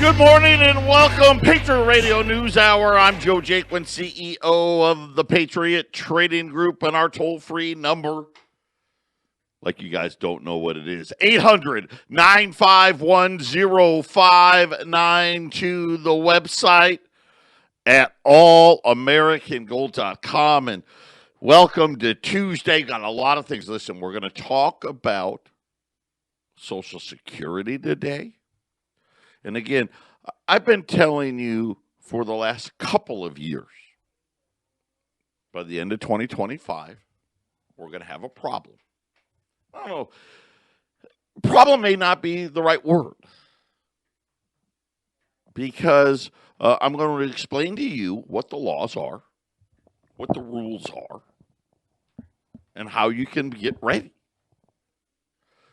Good morning and welcome, Patriot Radio News Hour. I'm Joe Jaquin, CEO of the Patriot Trading Group, and our toll-free number, like you guys don't know what it is, 800-951-0592, the website at allamericangold.com. And welcome to Tuesday. Got a lot of things. Listen, we're going to talk about Social Security today. And again, I've been telling you for the last couple of years, by the end of 2025, we're going to have a problem. I don't know. Problem may not be the right word, because I'm going to explain to you what the laws are, what the rules are, and how you can get ready.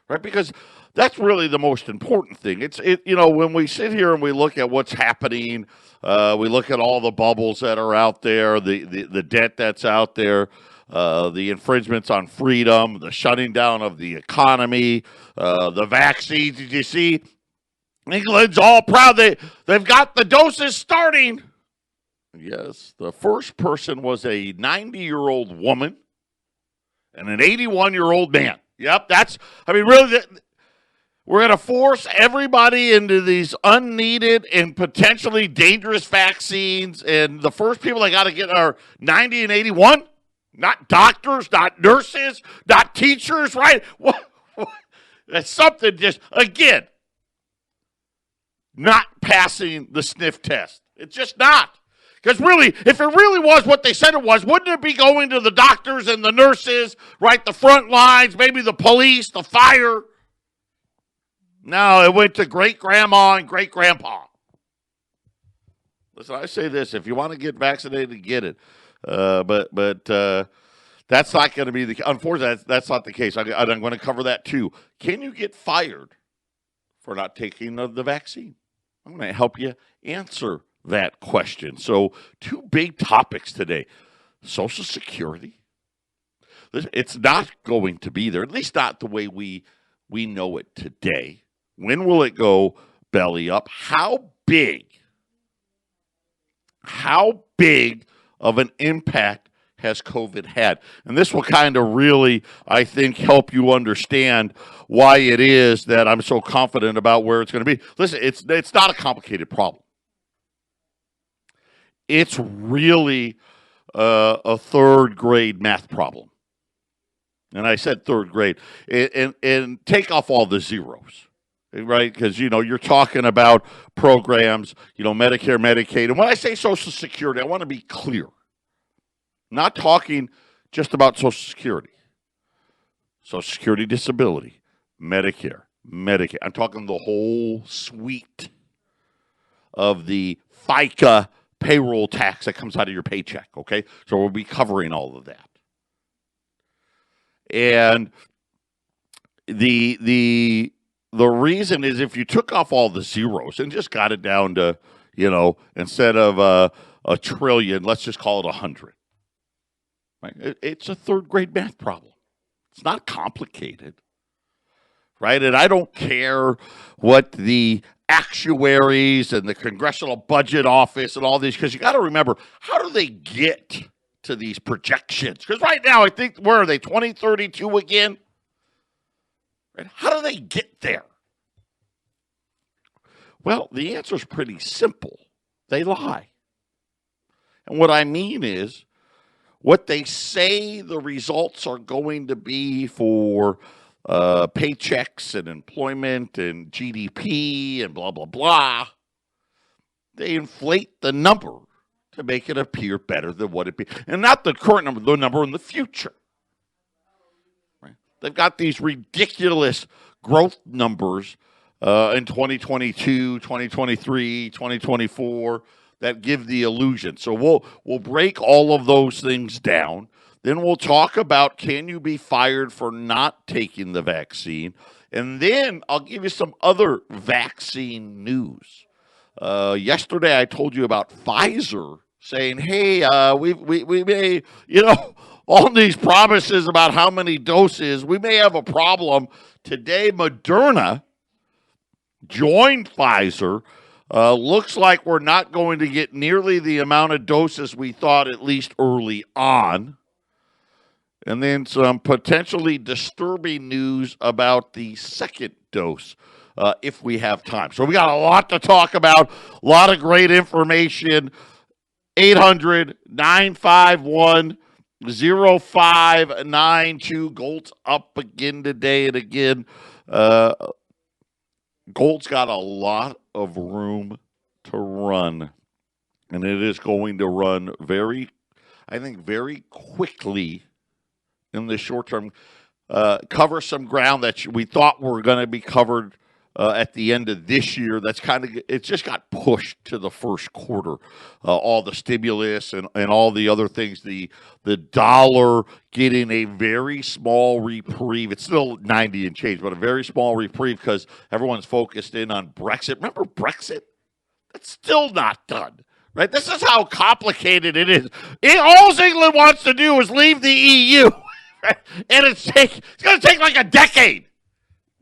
Right? Because that's really the most important thing. When we sit here and we look at what's happening, we look at all the bubbles that are out there, the debt that's out there, the infringements on freedom, the shutting down of the economy, the vaccines. Did you see? England's all proud. They've got the doses starting. Yes, the first person was a 90-year-old woman and an 81-year-old man. Yep, really, we're going to force everybody into these unneeded and potentially dangerous vaccines, and the first people they got to get are 90 and 81? Not doctors, not nurses, not teachers, right? That's something just, again, not passing the sniff test. It's just not. Because really, if it really was what they said it was, wouldn't it be going to the doctors and the nurses, right, the front lines, maybe the police, the fire? No, it went to great-grandma and great-grandpa. Listen, I say this, if you want to get vaccinated, get it. But that's not going to be unfortunately, that's not the case. I'm going to cover that too. Can you get fired for not taking the vaccine? I'm going to help you answer that question. So, two big topics today. Social Security. It's not going to be there, at least not the way we know it today. When will it go belly up? How big of an impact has COVID had? And this will kind of really, I think, help you understand why it is that I'm so confident about where it's going to be. Listen, it's not a complicated problem. It's really a third grade math problem. And I said third grade. And take off all the zeros, right? Because, you're talking about programs, Medicare, Medicaid. And when I say Social Security, I want to be clear. I'm not talking just about Social Security. Social Security disability, Medicare, Medicaid. I'm talking the whole suite of the FICA payroll tax that comes out of your paycheck, okay? So we'll be covering all of that. And the reason is if you took off all the zeros and just got it down to, instead of a trillion, let's just call it 100. Right? It's a third grade math problem. It's not complicated, right? And I don't care what the actuaries and the Congressional Budget Office and all these, because you got to remember, how do they get to these projections? Because right now, I think, where are they, 2032 again? Right? How do they get there? Well, the answer is pretty simple. They lie. And what I mean is, what they say the results are going to be for paychecks and employment and GDP and blah, blah, blah, they inflate the number to make it appear better than what it be. And not the current number, the number in the future. Right? They've got these ridiculous growth numbers in 2022, 2023, 2024 that give the illusion. So we'll break all of those things down. Then we'll talk about, can you be fired for not taking the vaccine? And then I'll give you some other vaccine news. Yesterday I told you about Pfizer saying, hey, we may, all these promises about how many doses, we may have a problem. Today, Moderna joined Pfizer Looks like we're not going to get nearly the amount of doses we thought, at least early on. And then some potentially disturbing news about the second dose, if we have time. So we got a lot to talk about, a lot of great information. 800-951-0592. Gold's up again today and again. Gold's got a lot of room to run, and it is going to run very quickly in the short term. Cover some ground that we thought were going to be covered at the end of this year. It just got pushed to the first quarter. All the stimulus and all the other things, the dollar getting a very small reprieve. It's still 90 and change, but a very small reprieve because everyone's focused in on Brexit. Remember Brexit? That's still not done. Right? This is how complicated it is. All England wants to do is leave the EU. Right? And it's going to take like a decade.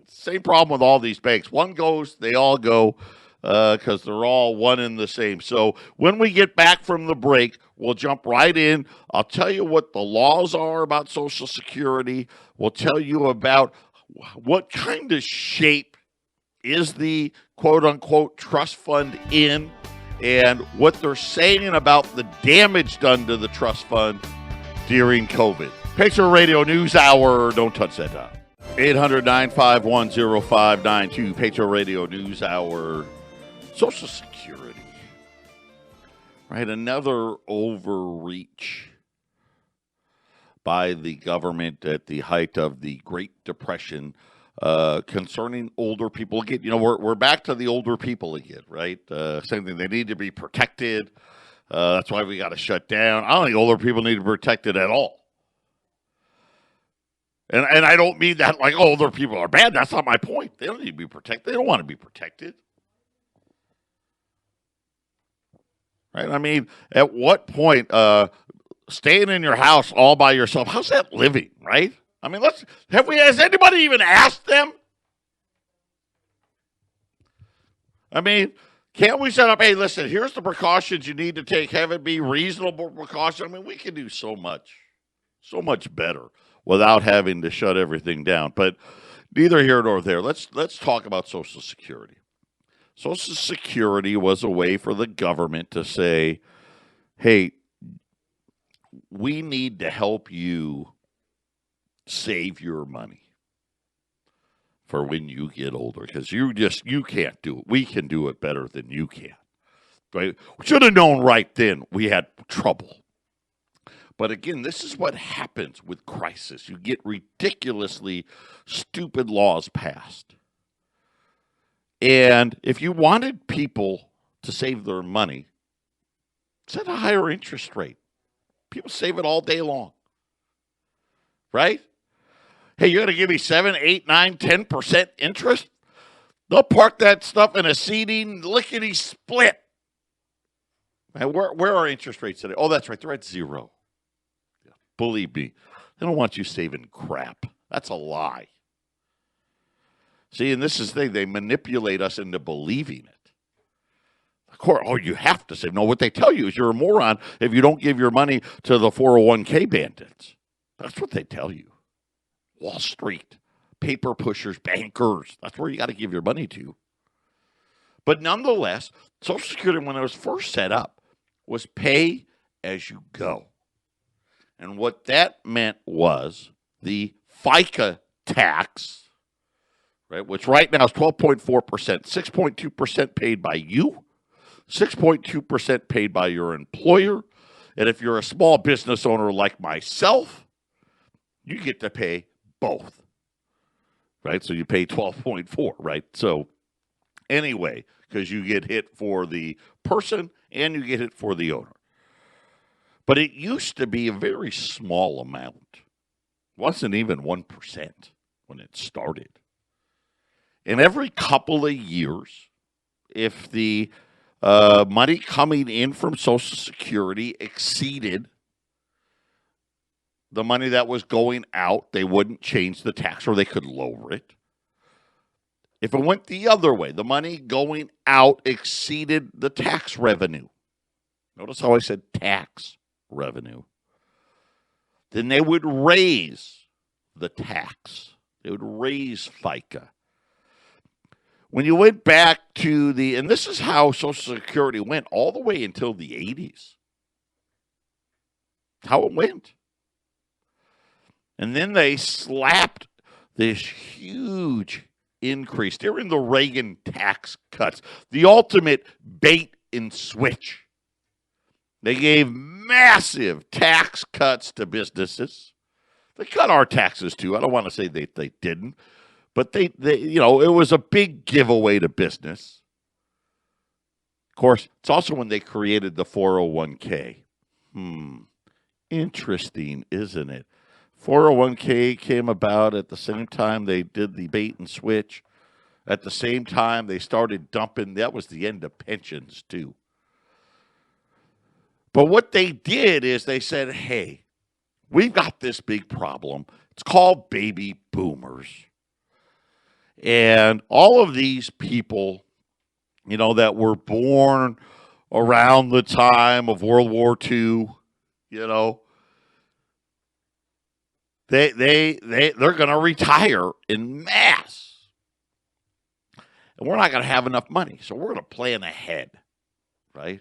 Same problem with all these banks. One goes, they all go, because they're all one and the same. So when we get back from the break, we'll jump right in. I'll tell you what the laws are about Social Security. We'll tell you about what kind of shape is the quote-unquote trust fund in, and what they're saying about the damage done to the trust fund during COVID. Patriot Radio News Hour. Don't touch that dial. 800-951-0592, Patriot Radio News Hour. Social Security. Right, another overreach by the government at the height of the Great Depression concerning older people. Again, we're back to the older people again, right? Same thing, they need to be protected. That's why we got to shut down. I don't think older people need to be protected at all. And I don't mean that like older people are bad. That's not my point. They don't need to be protected. They don't want to be protected. Right? I mean, at what point staying in your house all by yourself, how's that living, right? I mean, has anybody even asked them? I mean, can't we set up, hey, listen, here's the precautions you need to take. Have it be reasonable precaution. I mean, we can do so much better without having to shut everything down. But neither here nor there. Let's talk about Social Security. Social Security was a way for the government to say, hey, we need to help you save your money for when you get older, because you can't do it. We can do it better than you can. Right? We should have known right then we had trouble. But again, this is what happens with crisis. You get ridiculously stupid laws passed. And if you wanted people to save their money, set a higher interest rate. People save it all day long. Right? Hey, you're going to give me 7, 8, 9, 10% interest? They'll park that stuff in a CD lickety-split. Man, where are interest rates today? Oh, that's right. They're at 0. Believe me, they don't want you saving crap. That's a lie. See, and this is the thing. They manipulate us into believing it. Of course, you have to save. No, what they tell you is you're a moron if you don't give your money to the 401k bandits. That's what they tell you. Wall Street, paper pushers, bankers. That's where you got to give your money to. But nonetheless, Social Security, when it was first set up, was pay as you go. And what that meant was the FICA tax, right, which right now is 12.4%, 6.2% paid by you, 6.2% paid by your employer. And if you're a small business owner like myself, you get to pay both, right? So you pay 12.4, right? So anyway, because you get hit for the person and you get hit for the owner. But it used to be a very small amount. It wasn't even 1% when it started. And every couple of years, if the money coming in from Social Security exceeded the money that was going out, they wouldn't change the tax, or they could lower it. If it went the other way, the money going out exceeded the tax revenue. Notice how I said tax revenue. Then they would raise the tax. They would raise FICA. When you went back to and this is how Social Security went all the way until the 80s. How it went. And then they slapped this huge increase during the Reagan tax cuts, the ultimate bait and switch. They gave massive tax cuts to businesses. They cut our taxes too. I don't want to say they didn't, but they it was a big giveaway to business. Of course, it's also when they created the 401k. Interesting, isn't it? 401k came about at the same time they did the bait and switch. At the same time, they started dumping. That was the end of pensions, too. But what they did is they said, hey, we've got this big problem. It's called baby boomers. And all of these people, that were born around the time of World War II, they're going to retire in mass. And we're not going to have enough money. So we're going to plan ahead, right?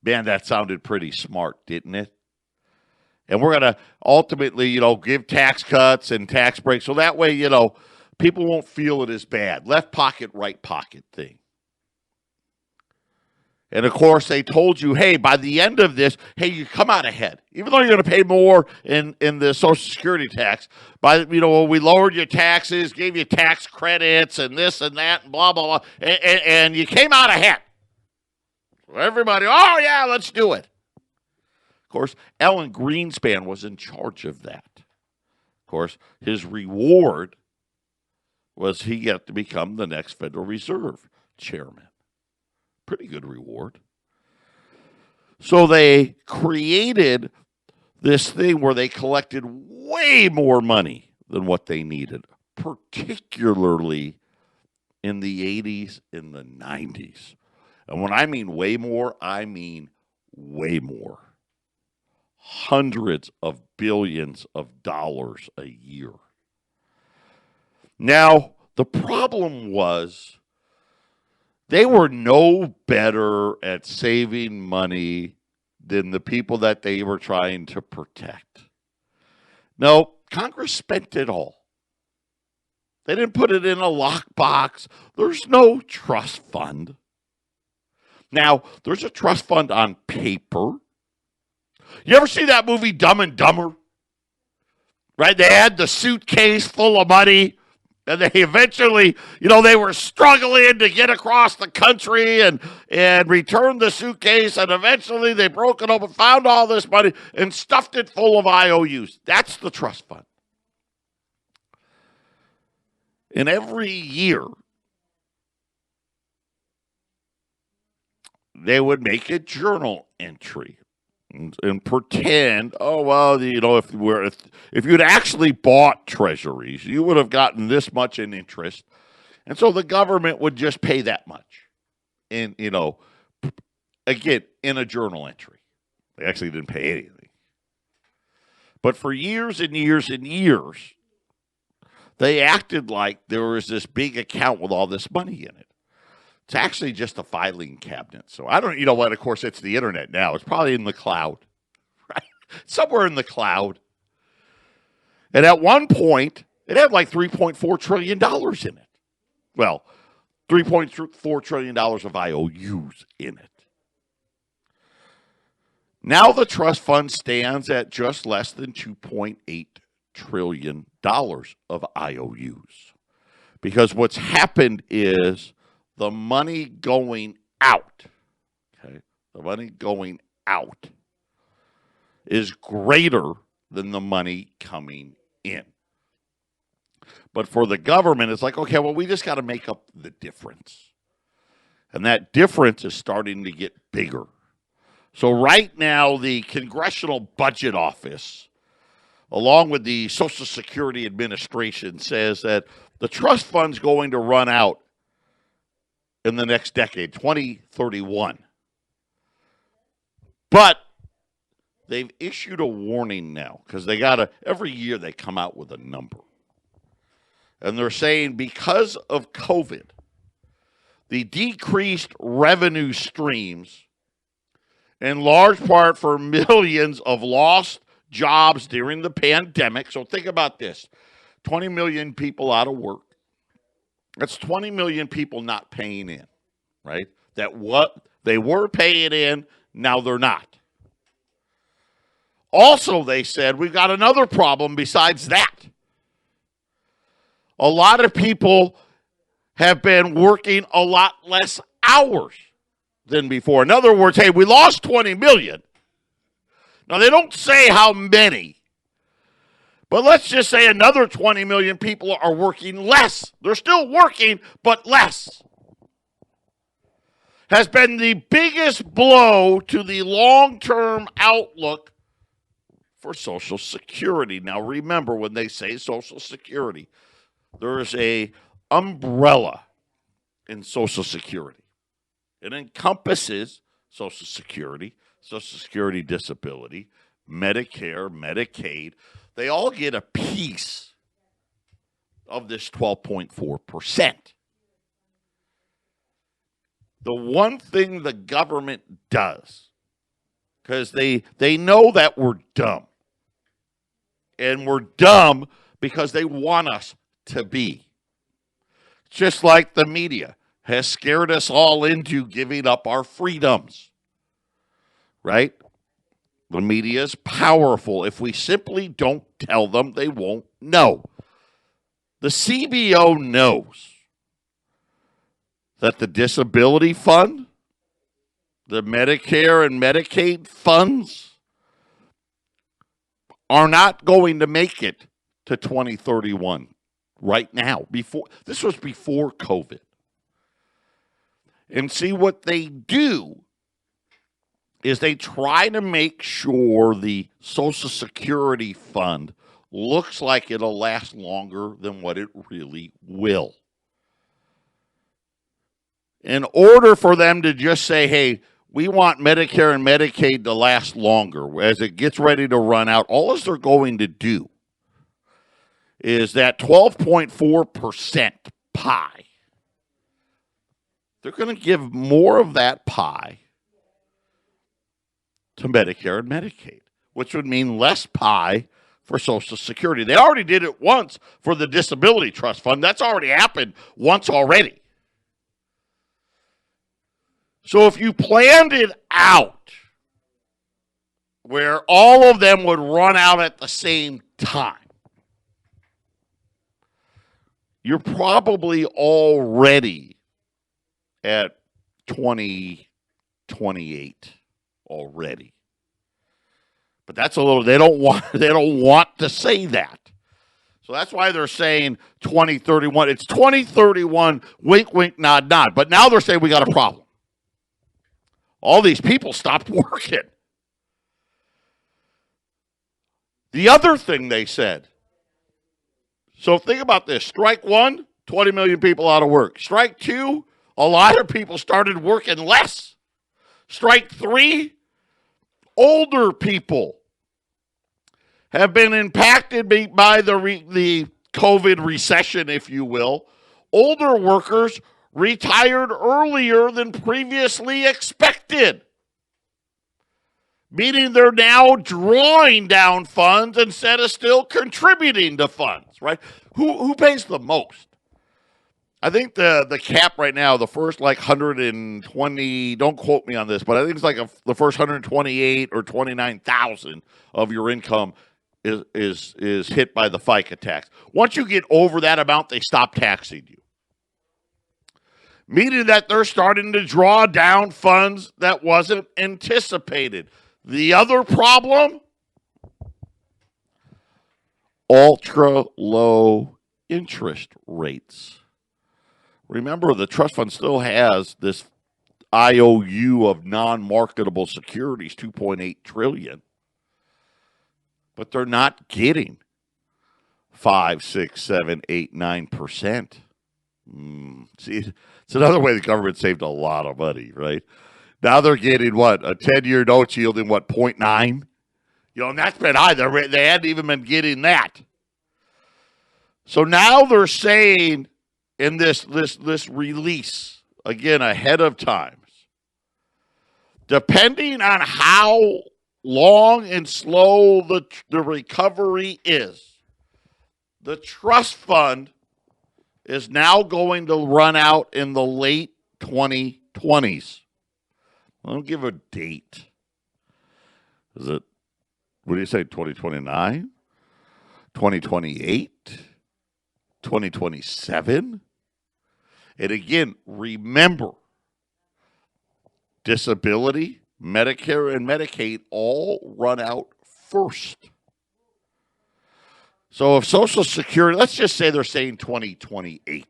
Man, that sounded pretty smart, didn't it? And we're going to ultimately, give tax cuts and tax breaks. So that way, people won't feel it as bad. Left pocket, right pocket thing. And, of course, they told you, hey, by the end of this, hey, you come out ahead. Even though you're going to pay more in the Social Security tax, we lowered your taxes, gave you tax credits and this and that and blah, blah, blah, and you came out ahead. So everybody, oh, yeah, let's do it. Of course, Alan Greenspan was in charge of that. Of course, his reward was he got to become the next Federal Reserve chairman. Pretty good reward. So they created this thing where they collected way more money than what they needed, particularly in the 80s and the 90s. And when I mean way more, I mean way more. Hundreds of billions of dollars a year. Now, the problem was they were no better at saving money than the people that they were trying to protect. No, Congress spent it all. They didn't put it in a lockbox. There's no trust fund. Now, there's a trust fund on paper. You ever see that movie Dumb and Dumber? Right? They had the suitcase full of money. And they eventually, they were struggling to get across the country and return the suitcase. And eventually they broke it open, found all this money, and stuffed it full of IOUs. That's the trust fund. And every year, they would make a journal entry and pretend, oh, well, if you'd actually bought treasuries, you would have gotten this much in interest. And so the government would just pay that much. And, again, in a journal entry. They actually didn't pay anything. But for years and years and years, they acted like there was this big account with all this money in it. It's actually just a filing cabinet. So I don't, of course, it's the internet now. It's probably in the cloud, right? Somewhere in the cloud. And at one point, it had like $3.4 trillion in it. Well, $3.4 trillion of IOUs in it. Now the trust fund stands at just less than $2.8 trillion of IOUs. Because what's happened is the money going out, is greater than the money coming in. But for the government, it's like, okay, well, we just got to make up the difference. And that difference is starting to get bigger. So right now, the Congressional Budget Office along with the Social Security Administration, says that the trust fund's going to run out in the next decade, 2031. But they've issued a warning now because every year they come out with a number. And they're saying because of COVID, the decreased revenue streams, in large part for millions of lost jobs during the pandemic. So think about this, 20 million people out of work. That's 20 million people not paying in, right? That what they were paying in, now they're not. Also, they said, we've got another problem besides that. A lot of people have been working a lot less hours than before. In other words, hey, we lost 20 million. Now, they don't say how many, but let's just say another 20 million people are working less. They're still working, but less. Has been the biggest blow to the long-term outlook for Social Security. Now, remember, when they say Social Security, there is an umbrella in Social Security. It encompasses Social Security, Social Security disability, Medicare, Medicaid. They all get a piece of this 12.4%. The one thing the government does, because they know that we're dumb, and we're dumb because they want us to be. Just like the media has scared us all into giving up our freedoms. Right? The media is powerful. If we simply don't tell them, they won't know. The CBO knows that the disability fund, the Medicare and Medicaid funds are not going to make it to 2031 right now. This was before COVID. And see, what they do is they try to make sure the Social Security fund looks like it'll last longer than what it really will. In order for them to just say, hey, we want Medicare and Medicaid to last longer, as it gets ready to run out, all they're going to do is that 12.4% pie. They're going to give more of that pie to Medicare and Medicaid, which would mean less pie for Social Security. They already did it once for the Disability Trust Fund. That's already happened once already. So if you planned it out where all of them would run out at the same time, you're probably already at 2028 already. But that's a little, they don't want to say that. So that's why they're saying 2031. It's 2031, wink, wink, nod, nod. But now they're saying we got a problem. All these people stopped working. The other thing they said, so think about this. Strike one, 20 million people out of work. Strike two, a lot of people started working less. Strike three, older people have been impacted by the COVID recession, if you will. Older workers retired earlier than previously expected, meaning they're now drawing down funds instead of still contributing to funds, right? Who pays the most? I think the cap right now, the first 120, don't quote me on this, but I think it's the first 128 or 29,000 of your income is hit by the FICA tax. Once you get over that amount, they stop taxing you. Meaning that they're starting to draw down funds that wasn't anticipated. The other problem, ultra low interest rates. Remember, the trust fund still has this IOU of non-marketable securities, $2.8 trillion. but they're not getting 5, 6, 7, 8, 9%. See, it's another way the government saved a lot of money, right? Now they're getting what? A 10-year note yielding what, 0.9? And that's been high. They hadn't even been getting that. So now they're saying in this release, again, ahead of times, depending on how long and slow the recovery is, the trust fund is now going to run out in the late 2020s. I don't give a date. Is it, what do you say, 2029? 2028? 2027? And again, remember, disability, Medicare, and Medicaid all run out first. So if Social Security, let's just say they're saying 2028.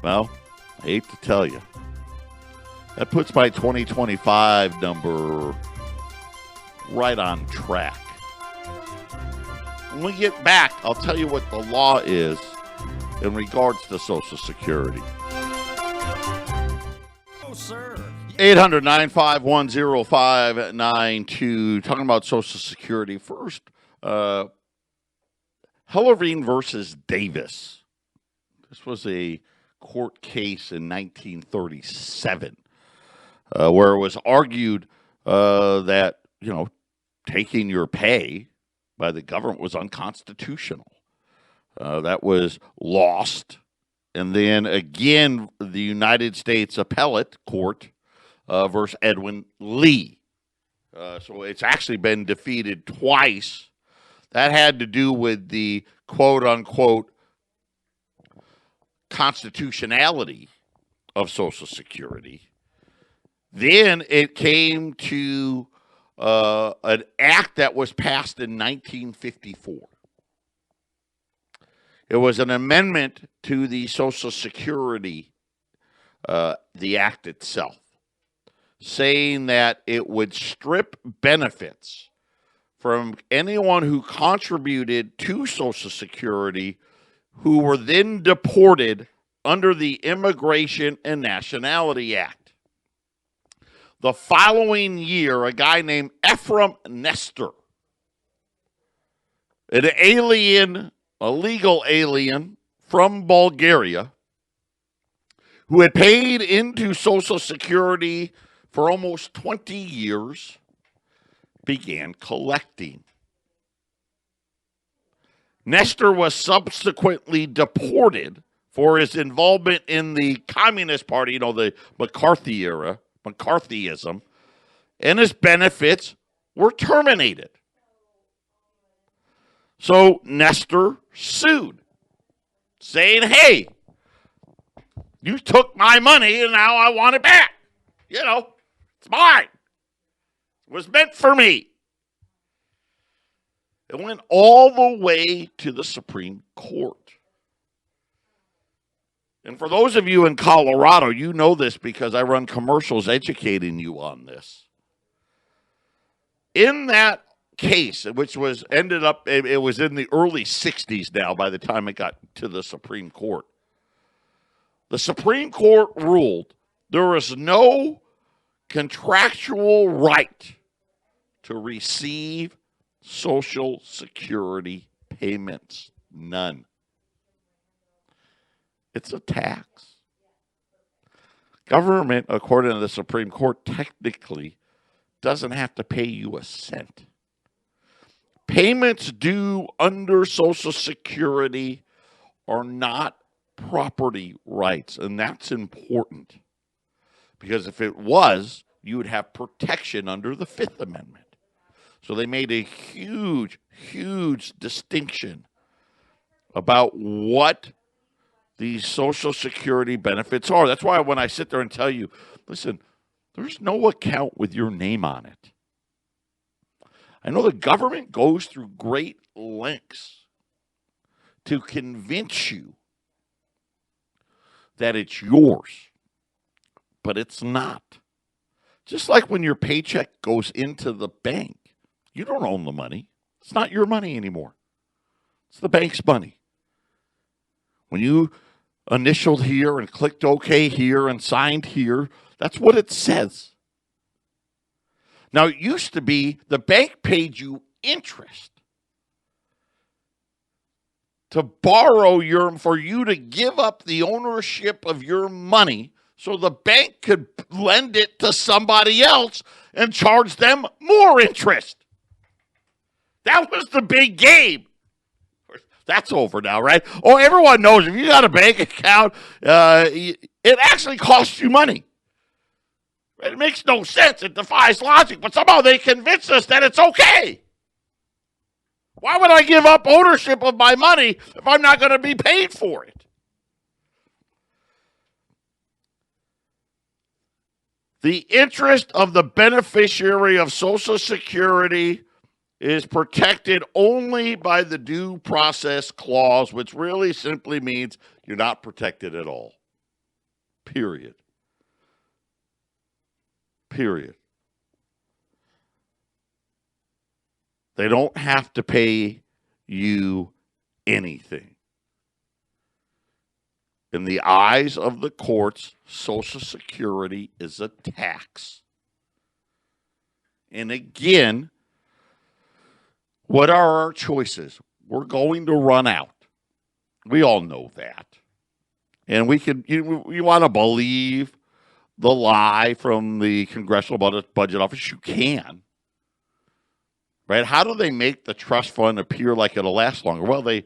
Well, I hate to tell you, that puts my 2025 number right on track. When we get back, I'll tell you what the law is in regards to Social Security. Oh, sir. 800-951-0592. Talking about Social Security first. Hellerine versus Davis. This was a court case in 1937 where it was argued that, taking your pay by the government was unconstitutional. That was lost. And then again, the United States Appellate Court versus Edwin Lee. So it's actually been defeated twice. That had to do with the quote-unquote constitutionality of Social Security. Then it came to an act that was passed in 1954. It was an amendment to the Social Security, the act itself, saying that it would strip benefits from anyone who contributed to Social Security who were then deported under the Immigration and Nationality Act. The following year, a guy named Ephraim Nestor, an alien, a legal alien from Bulgaria, who had paid into Social Security for almost 20 years, began collecting. Nestor was subsequently deported for his involvement in the Communist Party, the McCarthy era, McCarthyism, and his benefits were terminated. So Nestor sued, saying, hey, you took my money and now I want it back. It's mine. It was meant for me. It went all the way to the Supreme Court. And for those of you in Colorado, you know this because I run commercials educating you on this. In that case, which was it was in the early 60s now by the time it got to the Supreme Court. The Supreme Court ruled there is no contractual right to receive Social Security payments. None. It's a tax. Government, according to the Supreme Court, technically doesn't have to pay you a cent. Payments due under Social Security are not property rights, and that's important. Because if it was, you would have protection under the Fifth Amendment. So they made a huge, huge distinction about what these Social Security benefits are. That's why when I sit there and tell you, listen, there's no account with your name on it. I know the government goes through great lengths to convince you that it's yours, but it's not. Just like when your paycheck goes into the bank, you don't own the money. It's not your money anymore. It's the bank's money. When you initialed here and clicked OK here and signed here, that's what it says. Now, it used to be the bank paid you interest to borrow for you to give up the ownership of your money so the bank could lend it to somebody else and charge them more interest. That was the big game. That's over now, right? Oh, everyone knows if you got a bank account, it actually costs you money. It makes no sense. It defies logic, but somehow they convince us that it's okay. Why would I give up ownership of my money if I'm not going to be paid for it? The interest of the beneficiary of Social Security is protected only by the due process clause, which really simply means you're not protected at all. Period. They don't have to pay you anything. In the eyes of the courts, Social Security is a tax. And again, what are our choices? We're going to run out. We all know that. And you want to believe the lie from the Congressional Budget Office? You can. Right? How do they make the trust fund appear like it'll last longer? Well, they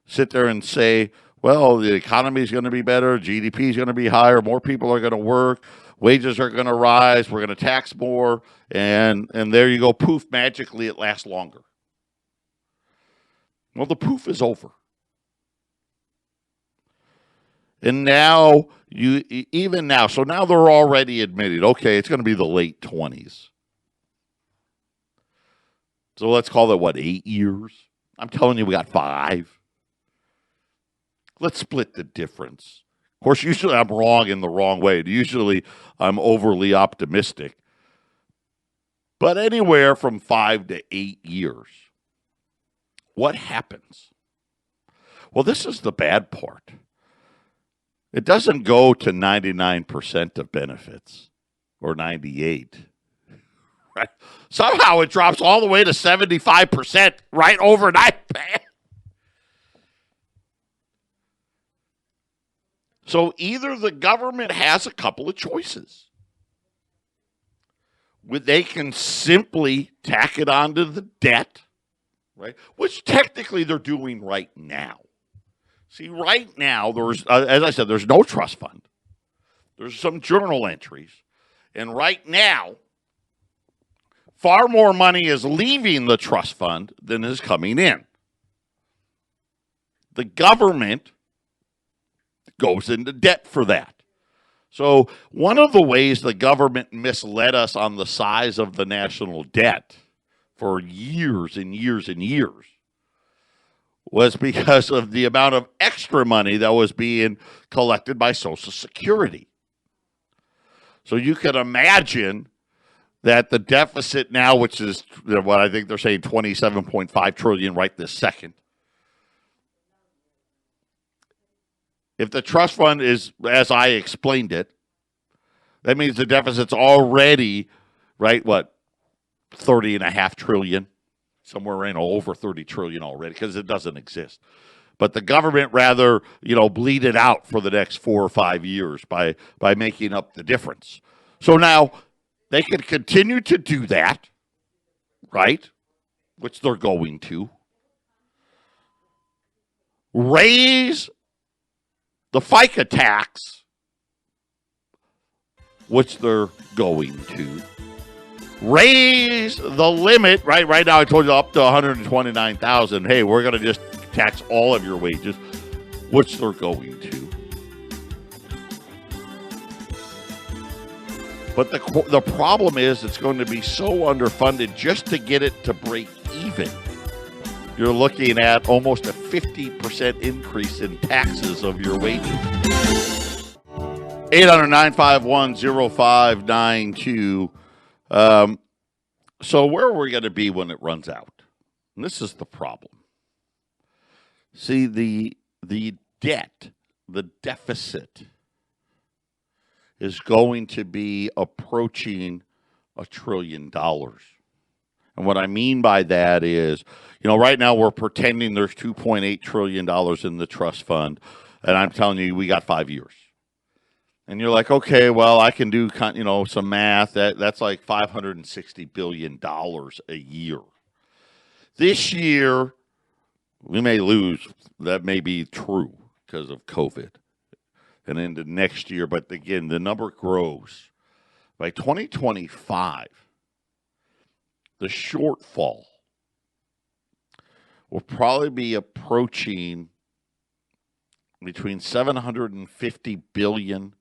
sit there and say, well, the economy is going to be better, GDP is going to be higher, more people are going to work, wages are going to rise, we're going to tax more, and there you go, poof, magically it lasts longer. Well, the poof is over. And now, so now they're already admitted, okay, it's going to be the late 20s. So let's call it, 8 years? I'm telling you, we got 5. Let's split the difference. Of course, usually I'm wrong in the wrong way. Usually I'm overly optimistic. But anywhere from 5 to 8 years. What happens? Well, this is the bad part. It doesn't go to 99% of benefits or 98%. Right? Somehow it drops all the way to 75% right overnight. So either the government has a couple of choices. They can simply tack it onto the debt, right? Which technically they're doing right now. See, right now, as I said, there's no trust fund. There's some journal entries. And right now, far more money is leaving the trust fund than is coming in. The government goes into debt for that. So one of the ways the government misled us on the size of the national debt for years and years and years was because of the amount of extra money that was being collected by Social Security. So you can imagine that the deficit now, which is what I think they're saying, $27.5 trillion right this second. If the trust fund is, as I explained it, that means the deficit's already, right, $30.5 trillion, somewhere over 30 trillion already, because it doesn't exist. But the government rather, bleed it out for the next 4 or 5 years by making up the difference. So now they can continue to do that, right, which they're going to. Raise the FICA tax, which they're going to. Raise the limit, right? Right now I told you up to $129,000. Hey, we're going to just tax all of your wages, which they're going to. But the problem is it's going to be so underfunded just to get it to break even. You're looking at almost a 50% increase in taxes of your wages. 800-951-0592. So where are we going to be when it runs out? And this is the problem. See, the debt, the deficit is going to be approaching $1 trillion. And what I mean by that is, right now we're pretending there's $2.8 trillion in the trust fund. And I'm telling you, we got 5 years. And you're like, okay, well, I can do, some math. That's like $560 billion a year. This year, we may lose. That may be true because of COVID. And into next year, but again, the number grows. By 2025, the shortfall will probably be approaching between $750 billion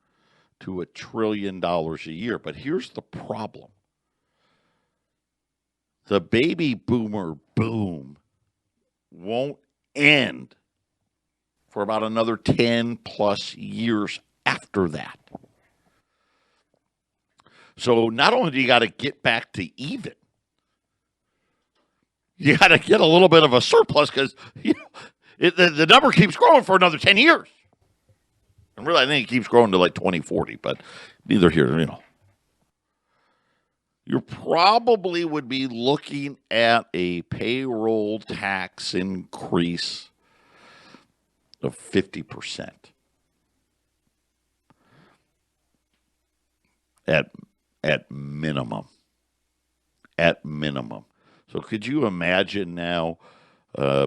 to $1 trillion a year. But here's the problem. The baby boomer boom won't end for about another 10 plus years after that. So not only do you got to get back to even, you got to get a little bit of a surplus because the number keeps growing for another 10 years. And really, I think it keeps growing to like 2040, but neither here, You probably would be looking at a payroll tax increase of 50%. At minimum. At minimum. So could you imagine now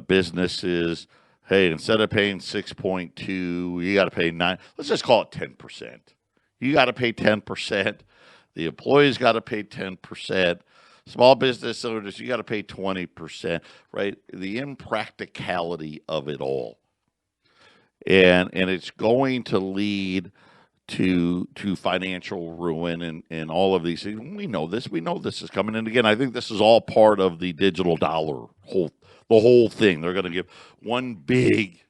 businesses, hey, instead of paying 6.2, you got to pay 9. Let's just call it 10%. You got to pay 10%. The employees got to pay 10%. Small business owners, you got to pay 20%, right? The impracticality of it all. And it's going to lead to financial ruin and all of these things. We know this is coming. And again, I think this is all part of the digital dollar, the whole thing. They're going to give one big,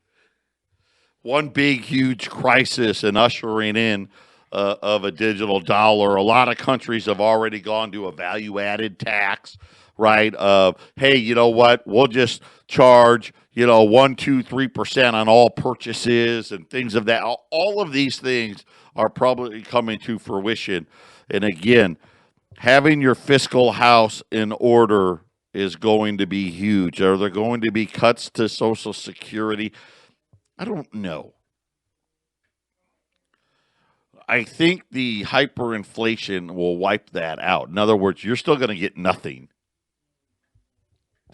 huge crisis and ushering in of a digital dollar. A lot of countries have already gone to a value-added tax, right? Hey, you know what? We'll just charge, 1, 2, 3% on all purchases and things of that. All of these things are probably coming to fruition. And again, having your fiscal house in order is going to be huge. Are there going to be cuts to Social Security? I don't know. I think the hyperinflation will wipe that out. In other words, you're still going to get nothing,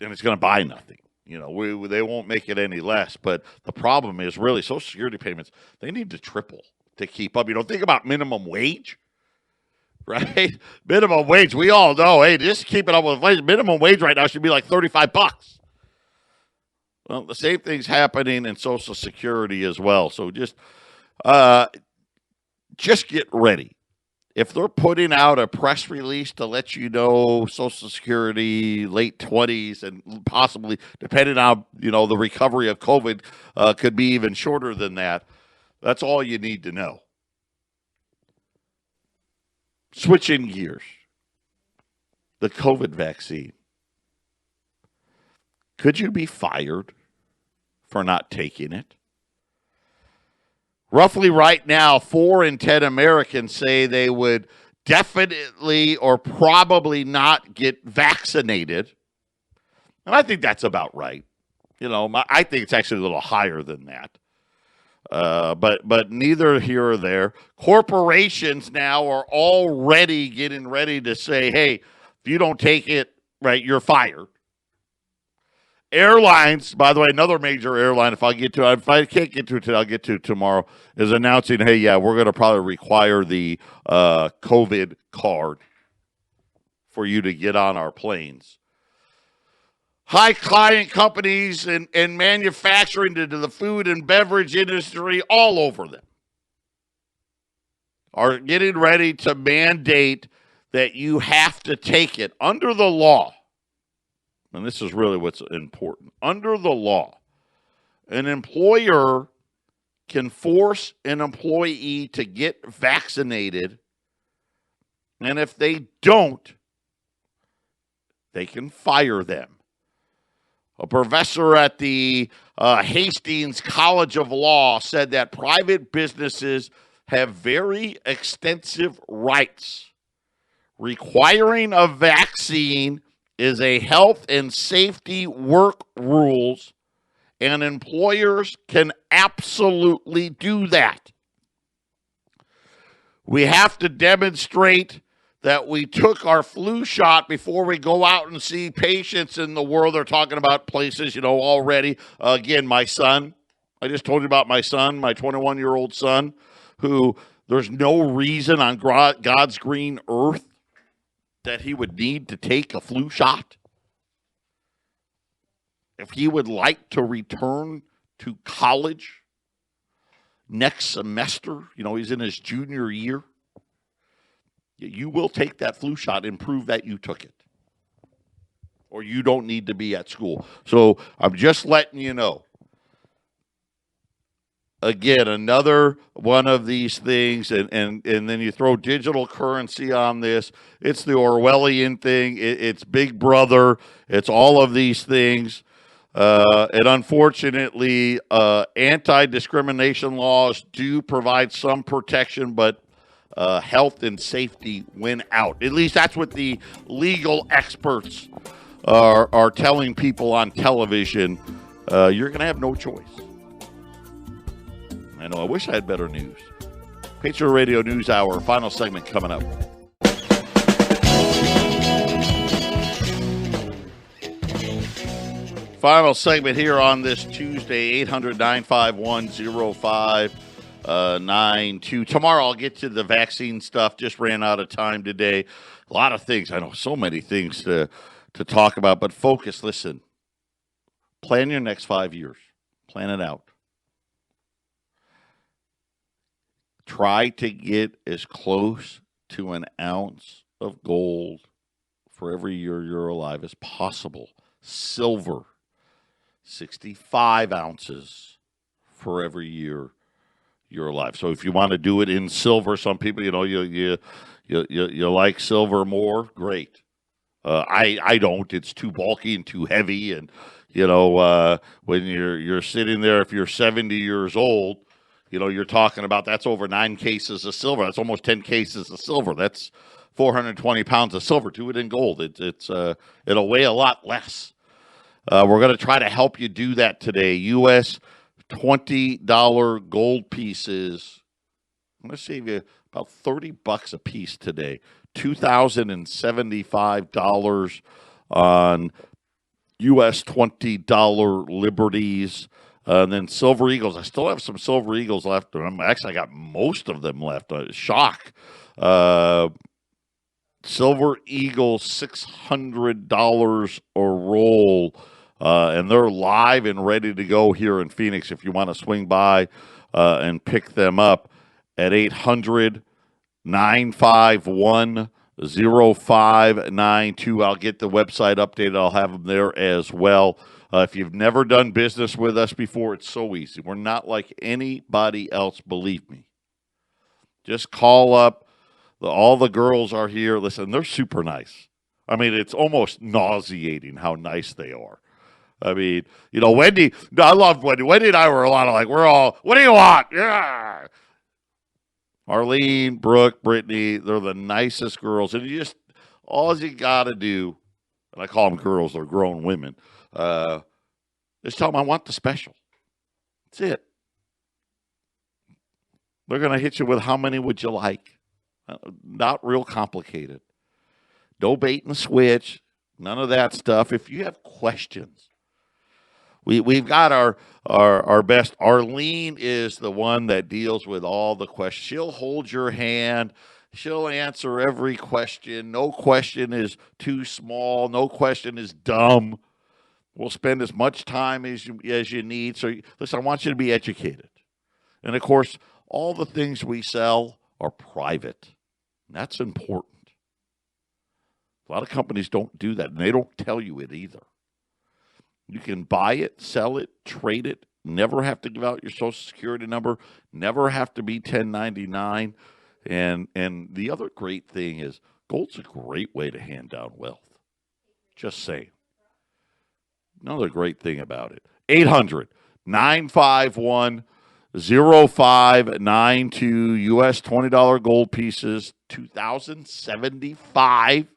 and it's going to buy nothing. They won't make it any less. But the problem is really Social Security payments, they need to triple to keep up. Think about minimum wage, right? Minimum wage, we all know, hey, just keeping up with inflation, minimum wage right now should be like $35. Well, the same thing's happening in Social Security as well. So just get ready. If they're putting out a press release to let you know Social Security late 20s and possibly, depending on, the recovery of COVID, could be even shorter than that, that's all you need to know. Switching gears. The COVID vaccine. Could you be fired for not taking it? Roughly right now, 4 in 10 Americans say they would definitely or probably not get vaccinated. And I think that's about right. I think it's actually a little higher than that. But neither here or there. Corporations now are already getting ready to say, hey, if you don't take it, right, you're fired. Airlines, by the way, another major airline, if I can't get to it today, I'll get to it tomorrow, is announcing, hey, yeah, we're going to probably require the COVID card for you to get on our planes. High client companies and manufacturing to the food and beverage industry, all over them, are getting ready to mandate that you have to take it under the law. And this is really what's important. Under the law, an employer can force an employee to get vaccinated, and if they don't, they can fire them. A professor at the Hastings College of Law said that private businesses have very extensive rights. Requiring a vaccine is a health and safety work rules, and employers can absolutely do that. We have to demonstrate that we took our flu shot before we go out and see patients in the world. They're talking about places, already. Again, my son. I just told you about my son, my 21-year-old son, who there's no reason on God's green earth that he would need to take a flu shot. If he would like to return to college next semester, he's in his junior year, you will take that flu shot and prove that you took it. Or you don't need to be at school. So I'm just letting you know. Again, another one of these things, and then you throw digital currency on this. It's the Orwellian thing. It's Big Brother. It's all of these things. And unfortunately, anti-discrimination laws do provide some protection, but health and safety win out. At least that's what the legal experts are telling people on television. You're going to have no choice. I know. I wish I had better news. Patriot Radio News Hour, final segment coming up. Final segment here on this Tuesday, 800-951-0592. Tomorrow I'll get to the vaccine stuff. Just ran out of time today. A lot of things. I know so many things to talk about, but focus. Listen, plan your next 5 years. Plan it out. Try to get as close to an ounce of gold for every year you're alive as possible. Silver, 65 ounces for every year you're alive. So if you want to do it in silver, some people, you like silver more. Great. I don't. It's too bulky and too heavy. And when you're sitting there, if you're 70 years old, you're talking about that's over 9 cases of silver. That's almost 10 cases of silver. That's 420 pounds of silver. Do it in gold. It'll weigh a lot less. We're going to try to help you do that today. U.S. $20 gold pieces. I'm going to save you about $30 a piece today. $2,075 on U.S. $20 Liberties. And then Silver Eagles. I still have some Silver Eagles left. Actually, I got most of them left. Shock. Silver Eagles, $600 a roll. And they're live and ready to go here in Phoenix if you want to swing by and pick them up at 800-951-0592. I'll get the website updated. I'll have them there as well. If you've never done business with us before, it's so easy. We're not like anybody else, believe me. Just call up. All the girls are here. Listen, they're super nice. I mean, it's almost nauseating how nice they are. I mean, Wendy, I love Wendy. Wendy and I were a lot of we're all, what do you want? Yeah. Arlene, Brooke, Brittany, they're the nicest girls. And all you got to do, and I call them girls, they're grown women, just tell them I want the special. That's it. They're going to hit you with how many would you like? Not real complicated. No bait and switch. None of that stuff. If you have questions, we've got our best. Arlene is the one that deals with all the questions. She'll hold your hand. She'll answer every question. No question is too small. No question is dumb. We'll spend as much time as you need. So, listen, I want you to be educated. And, of course, all the things we sell are private. And that's important. A lot of companies don't do that, and they don't tell you it either. You can buy it, sell it, trade it, never have to give out your Social Security number, never have to be 1099. And the other great thing is gold's a great way to hand down wealth. Just saying. another great thing about it. 800-951-0592. U.S. $20 gold pieces, 2075.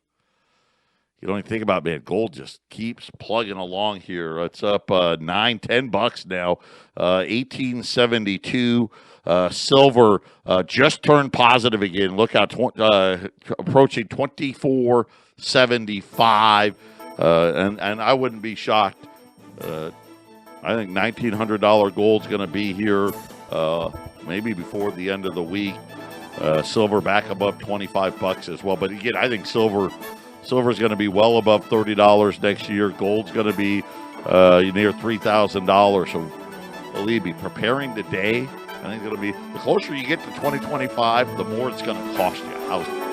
You don't even think about, man, gold just keeps plugging along here. It's up $9-10 now, 1872. Silver just turned positive again. Look out, approaching 24.75. And I wouldn't be shocked. I think $1,900 gold's going to be here maybe before the end of the week. Silver back above $25 as well. But again, I think silver's going to be well above $30 next year. Gold's going to be near $3,000. So believe me, preparing today, I think it'll be the closer you get to 2025, the more it's going to cost you.